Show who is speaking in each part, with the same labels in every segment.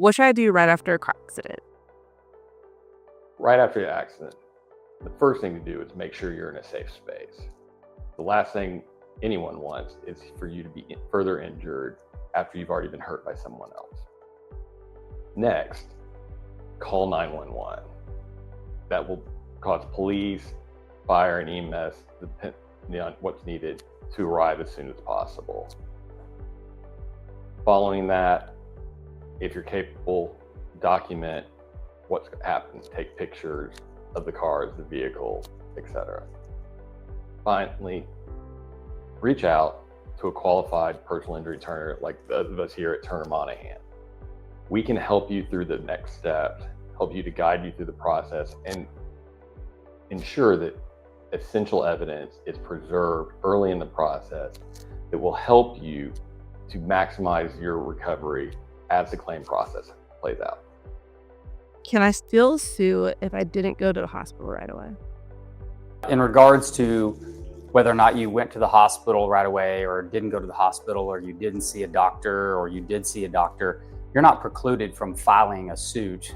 Speaker 1: What should I do right after a car accident?
Speaker 2: Right after the accident, the first thing to do is make sure you're in a safe space. The last thing anyone wants is for you to be further injured after you've already been hurt by someone else. Next, call 911. That will cause police, fire, and EMS, depending on what's needed, to arrive as soon as possible. Following that, if you're capable, document what's happened, take pictures of the cars, the vehicle, etc. Finally, reach out to a qualified personal injury attorney like those of us here at Turner Monahan. We can help you through the next steps, help you to guide you through the process, and ensure that essential evidence is preserved early in the process that will help you to maximize your recovery as the claim process plays out.
Speaker 1: Can I still sue if I didn't go to the hospital right away?
Speaker 3: In regards to whether or not you went to the hospital right away or didn't go to the hospital or you didn't see a doctor or you did see a doctor, you're not precluded from filing a suit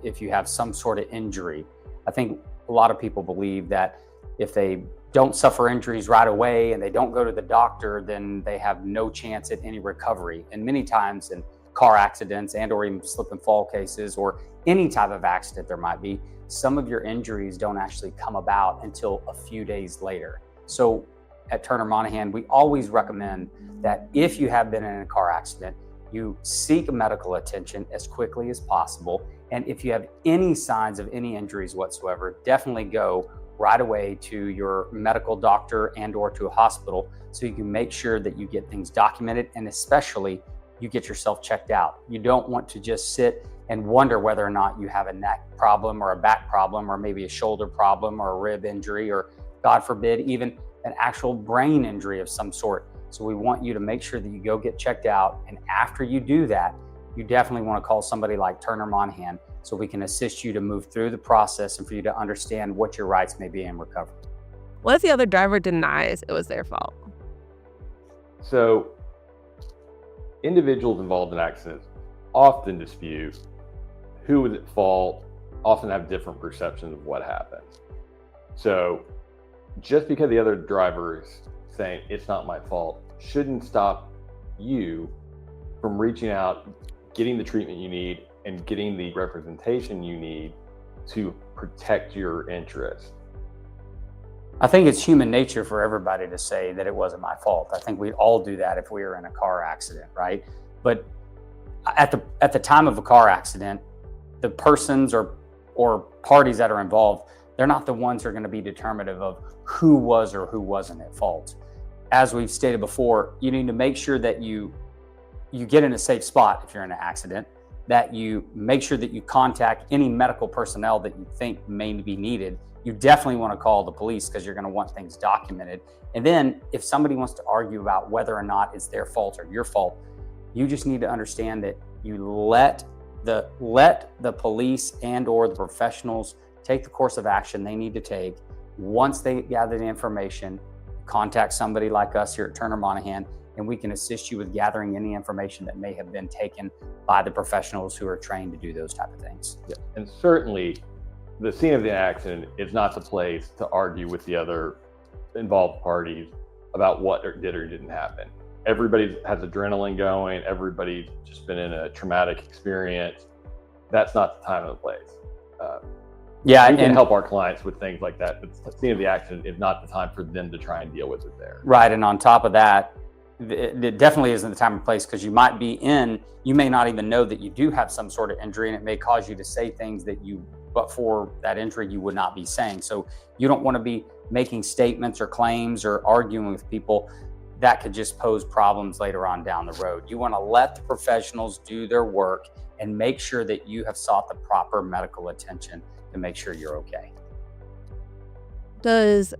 Speaker 3: if you have some sort of injury. I think a lot of people believe that if they don't suffer injuries right away and they don't go to the doctor, then they have no chance at any recovery. And many times in car accidents and or even slip and fall cases or any type of accident there might be, some of your injuries don't actually come about until a few days later. So at Turner Monahan, we always recommend that if you have been in a car accident, you seek medical attention as quickly as possible. And if you have any signs of any injuries whatsoever, definitely go right away to your medical doctor and or to a hospital so you can make sure that you get things documented and especially you get yourself checked out. You don't want to just sit and wonder whether or not you have a neck problem or a back problem or maybe a shoulder problem or a rib injury or, God forbid, even an actual brain injury of some sort. So we want you to make sure that you go get checked out. And after you do that, you definitely want to call somebody like Turner Monahan so we can assist you to move through the process and for you to understand what your rights may be in recovery.
Speaker 1: What if the other driver denies it was their fault?
Speaker 2: So individuals involved in accidents often dispute who was at fault, often have different perceptions of what happened. So just because the other driver is saying it's not my fault shouldn't stop you from reaching out, getting the treatment you need, and getting the representation you need to protect your interests.
Speaker 3: I think it's human nature for everybody to say that it wasn't my fault. I think we'd all do that if we were in a car accident, right? But at the time of a car accident, the persons or parties that are involved, they're not the ones who are going to be determinative of who was or who wasn't at fault. As we've stated before, you need to make sure that you get in a safe spot if you're in an accident, that you make sure that you contact any medical personnel that you think may be needed. You definitely want to call the police because you're going to want things documented. And then if somebody wants to argue about whether or not it's their fault or your fault, you just need to understand that you let the police and or the professionals take the course of action they need to take. Once they gather the information, contact somebody like us here at Turner Monahan, and we can assist you with gathering any information that may have been taken by the professionals who are trained to do those type of things.
Speaker 2: Yeah. And certainly the scene of the accident is not the place to argue with the other involved parties about what did or didn't happen. Everybody has adrenaline going. Everybody's just been in a traumatic experience. That's not the time or the place. We can help our clients with things like that, but the scene of the accident is not the time for them to try and deal with it there.
Speaker 3: Right, and on top of that, it definitely isn't the time and place because you may not even know that you do have some sort of injury, and it may cause you to say things that but for that injury, you would not be saying. So you don't want to be making statements or claims or arguing with people that could just pose problems later on down the road. You want to let the professionals do their work and make sure that you have sought the proper medical attention to make sure you're okay.
Speaker 1: Does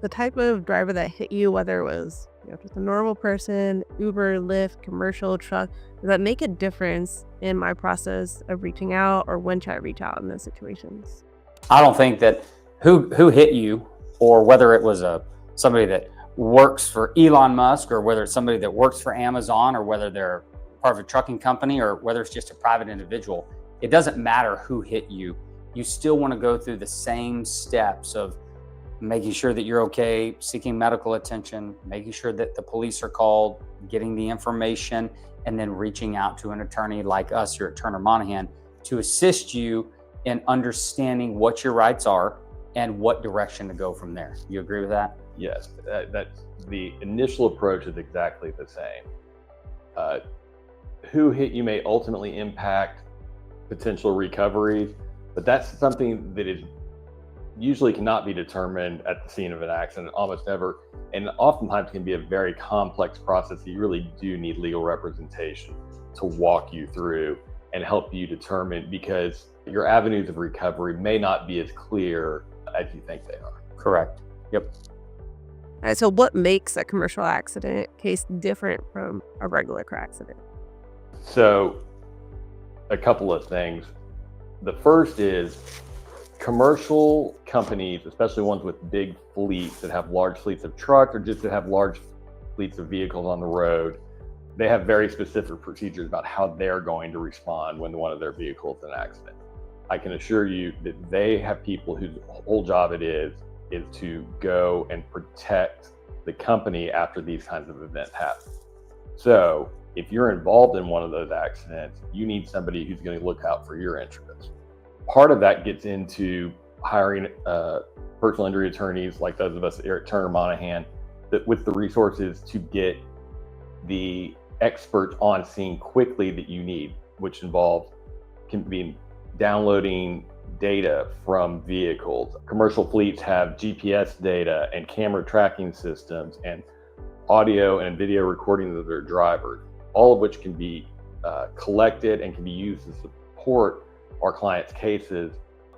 Speaker 1: the type of driver that hit you, whether it was just a normal person, Uber, Lyft, commercial truck, does that make a difference in my process of reaching out, or when should I reach out in those situations?
Speaker 3: I don't think that who hit you, or whether it was somebody that works for Elon Musk, or whether it's somebody that works for Amazon, or whether they're a part of a trucking company or whether it's just a private individual, it doesn't matter who hit you. You still want to go through the same steps of making sure that you're okay, seeking medical attention, making sure that the police are called, getting the information, and then reaching out to an attorney like us here at Turner Monahan to assist you in understanding what your rights are and what direction to go from there. You agree with that?
Speaker 2: Yes, that's the initial approach is exactly the same. Who hit you may ultimately impact potential recoveries, but that's something that is usually cannot be determined at the scene of an accident, almost never, and oftentimes can be a very complex process that you really do need legal representation to walk you through and help you determine, because your avenues of recovery may not be as clear as you think they are.
Speaker 3: Correct. Yep.
Speaker 1: All right, so what makes a commercial accident case different from a regular car accident?
Speaker 2: So a couple of things. The first is commercial companies, especially ones with big fleets that have large fleets of trucks or just that have large fleets of vehicles on the road, they have very specific procedures about how they're going to respond when one of their vehicles is in an accident. I can assure you that they have people whose whole job it is to go and protect the company after these kinds of events happen. So if you're involved in one of those accidents, you need somebody who's going to look out for your interests. Part of that gets into hiring personal injury attorneys like those of us here at Turner Monahan, that with the resources to get the experts on scene quickly that you need, which involves can be downloading data from vehicles. Commercial fleets have GPS data and camera tracking systems and audio and video recordings of their drivers, all of which can be collected and can be used to support our clients' cases.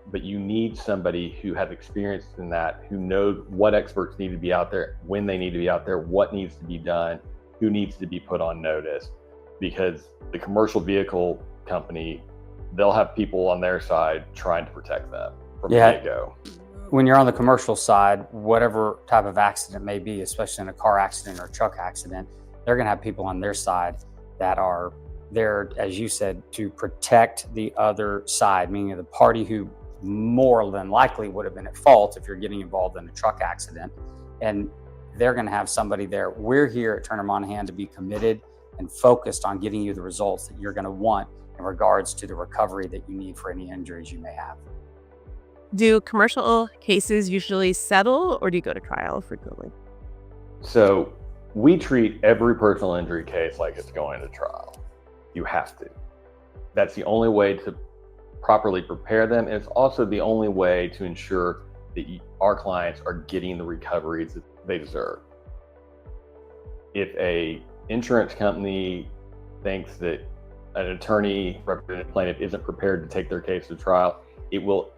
Speaker 2: But you need somebody who has experience in that, who knows what experts need to be out there, when they need to be out there, what needs to be done, who needs to be put on notice. Because the commercial vehicle company, they'll have people on their side trying to protect them from the get-go.
Speaker 3: When you're on the commercial side, whatever type of accident may be, especially in a car accident or a truck accident, they're going to have people on their side that are there, as you said, to protect the other side, meaning the party who more than likely would have been at fault if you're getting involved in a truck accident. And they're going to have somebody there. We're here at Turner Monahan to be committed and focused on getting you the results that you're going to want in regards to the recovery that you need for any injuries you may have.
Speaker 1: Do commercial cases usually settle, or do you go to trial frequently?
Speaker 2: So we treat every personal injury case like it's going to trial. You have to. That's the only way to properly prepare them. And it's also the only way to ensure that our clients are getting the recoveries that they deserve. If a insurance company thinks that an attorney representing a plaintiff isn't prepared to take their case to trial, it will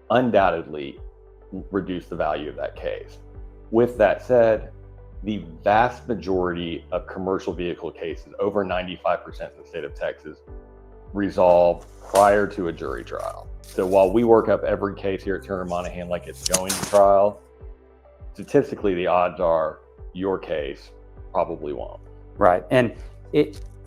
Speaker 2: undoubtedly reduce the value of that case. With that said, the vast majority of commercial vehicle cases, over 95% in the state of Texas, resolve prior to a jury trial. So while we work up every case here at Turner Monahan like it's going to trial, statistically the odds are your case probably won't.
Speaker 3: Right. And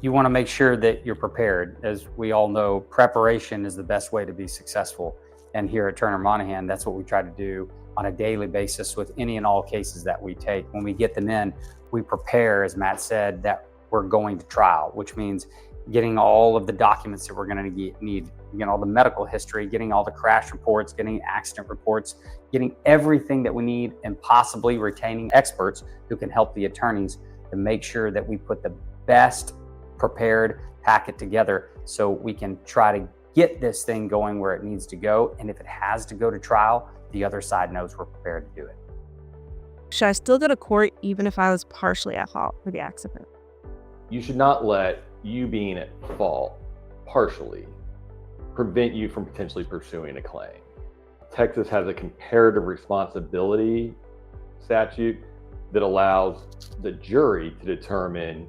Speaker 3: you want to make sure that you're prepared. As we all know, preparation is the best way to be successful. And here at Turner Monahan, that's what we try to do on a daily basis with any and all cases that we take. When we get them in, we prepare, as Matt said, that we're going to trial, which means getting all of the documents that we're going to need, getting all the medical history, getting all the crash reports, getting accident reports, getting everything that we need, and possibly retaining experts who can help the attorneys to make sure that we put the best prepared packet together so we can try to get this thing going where it needs to go. And if it has to go to trial, the other side knows we're prepared to do it.
Speaker 1: Should I still go to court even if I was partially at fault for the accident?
Speaker 2: You should not let you being at fault partially prevent you from potentially pursuing a claim. Texas has a comparative responsibility statute that allows the jury to determine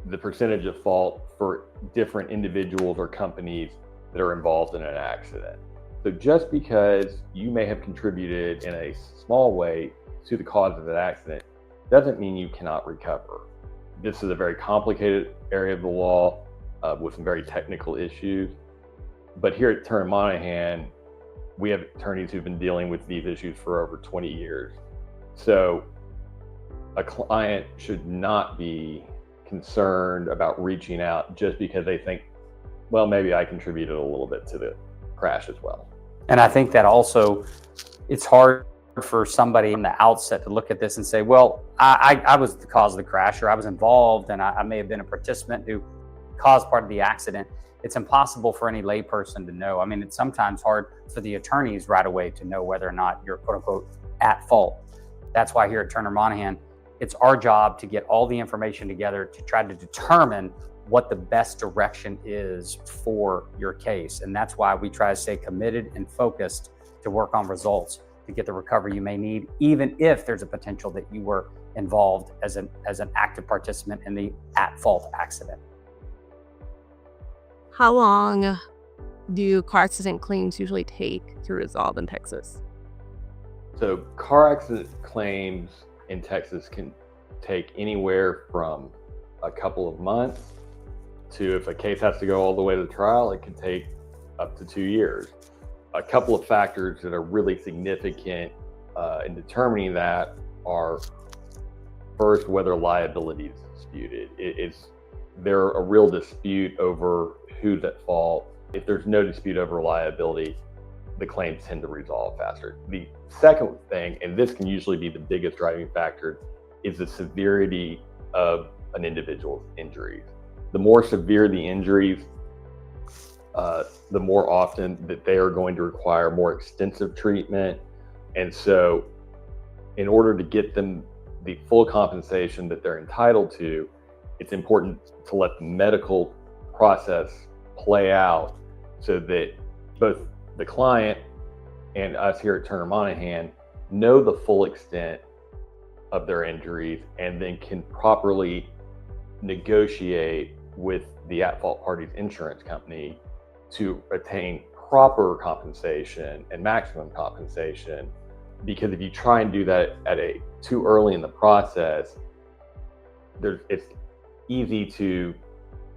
Speaker 2: the percentage of fault for different individuals or companies that are involved in an accident. So just because you may have contributed in a small way to the cause of an accident doesn't mean you cannot recover. This is a very complicated area of the law with some very technical issues. But here at Turner Monahan, we have attorneys who've been dealing with these issues for over 20 years. So a client should not be concerned about reaching out just because they think, well, maybe I contributed a little bit to the crash as well.
Speaker 3: And I think that also it's hard for somebody in the outset to look at this and say, well, I was the cause of the crash, or I was involved and I may have been a participant who caused part of the accident. It's impossible for any layperson to know. I mean, it's sometimes hard for the attorneys right away to know whether or not you're quote unquote at fault. That's why here at Turner Monahan, it's our job to get all the information together to try to determine what the best direction is for your case. And that's why we try to stay committed and focused to work on results to get the recovery you may need, even if there's a potential that you were involved as an active participant in the at-fault accident.
Speaker 1: How long do car accident claims usually take to resolve in Texas?
Speaker 2: So car accident claims in Texas can take anywhere from a couple of months to, if a case has to go all the way to trial, it can take up to 2 years. A couple of factors that are really significant in determining that are, first, whether liability is disputed. Is there a real dispute over who's at fault? If there's no dispute over liability, the claims tend to resolve faster. The second thing, and this can usually be the biggest driving factor, is the severity of an individual's injuries. The more severe the injuries, the more often that they are going to require more extensive treatment. And so in order to get them the full compensation that they're entitled to, it's important to let the medical process play out so that both the client and us here at Turner Monahan know the full extent of their injuries and then can properly negotiate with the at-fault party's insurance company to attain proper compensation and maximum compensation. Because if you try and do that too early in the process, it's easy to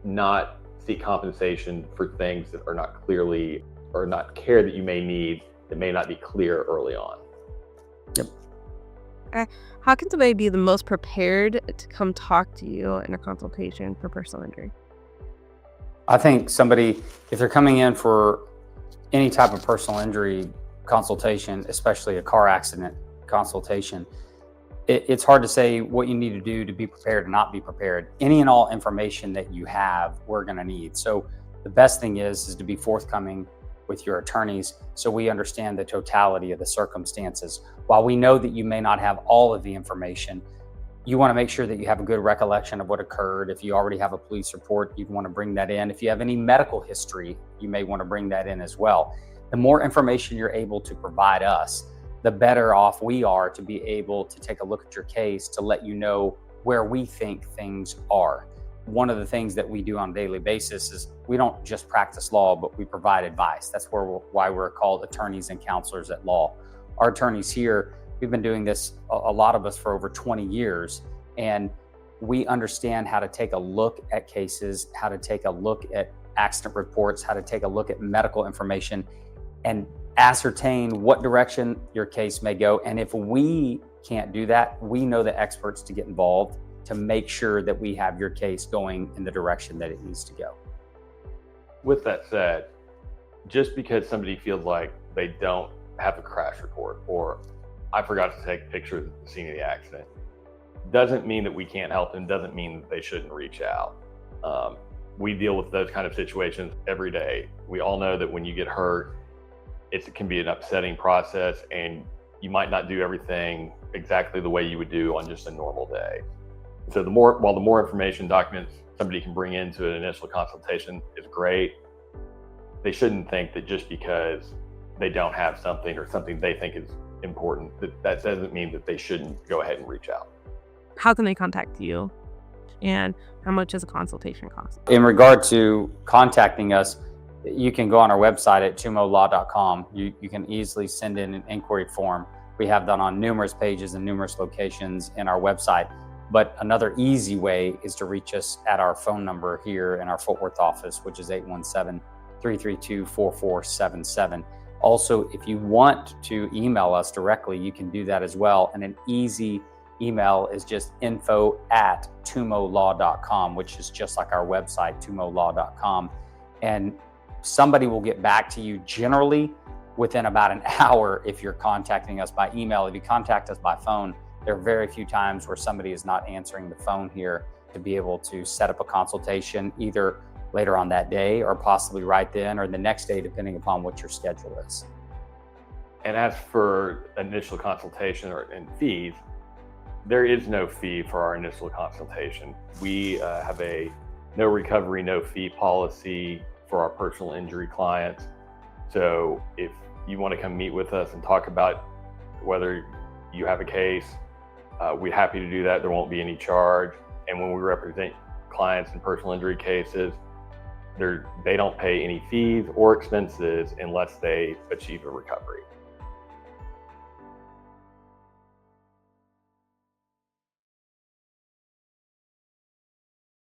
Speaker 2: not seek compensation for things that are not clearly, or not care that you may need, that may not be clear early on.
Speaker 3: Yep.
Speaker 1: How can somebody be the most prepared to come talk to you in a consultation for personal injury?
Speaker 3: I think somebody, if they're coming in for any type of personal injury consultation, especially a car accident consultation, it's hard to say what you need to do to be prepared and not be prepared. Any and all information that you have, we're going to need. So the best thing is to be forthcoming with your attorneys so we understand the totality of the circumstances. While we know that you may not have all of the information, you want to make sure that you have a good recollection of what occurred. If you already have a police report, you want to bring that in. If you have any medical history, you may want to bring that in as well. The more information you're able to provide us, the better off we are to be able to take a look at your case to let you know where we think things are. One of the things that we do on a daily basis is we don't just practice law, but we provide advice. That's why we're called attorneys and counselors at law. Our attorneys here, we've been doing this, a lot of us, for over 20 years, and we understand how to take a look at cases, how to take a look at accident reports, how to take a look at medical information and ascertain what direction your case may go. And if we can't do that, we know the experts to get involved to make sure that we have your case going in the direction that it needs to go.
Speaker 2: With that said, just because somebody feels like they don't have a crash report, or I forgot to take pictures at the scene of the accident, doesn't mean that we can't help them, doesn't mean that they shouldn't reach out. We deal with those kind of situations every day. We all know that when you get hurt, it can be an upsetting process, and you might not do everything exactly the way you would do on just a normal day. So while the more information documents somebody can bring into an initial consultation is great, they shouldn't think that just because they don't have something or something they think is important, that doesn't mean that they shouldn't go ahead and reach out.
Speaker 1: How can they contact you? And how much does a consultation cost?
Speaker 3: In regard to contacting us, you can go on our website at tumolaw.com. You can easily send in an inquiry form. We have that on numerous pages and numerous locations in our website. But another easy way is to reach us at our phone number here in our Fort Worth office, which is 817-332-4477. Also, if you want to email us directly, you can do that as well. And an easy email is just info@tumolaw.com, which is just like our website, tumolaw.com. And somebody will get back to you generally within about an hour if you're contacting us by email. If you contact us by phone, there are very few times where somebody is not answering the phone here to be able to set up a consultation either later on that day or possibly right then or the next day, depending upon what your schedule is.
Speaker 2: And as for initial consultation and fees, there is no fee for our initial consultation. We have a no recovery, no fee policy for our personal injury clients. So if you want to come meet with us and talk about whether you have a case, we're happy to do that. There won't be any charge. And when we represent clients in personal injury cases, they don't pay any fees or expenses unless they achieve a recovery.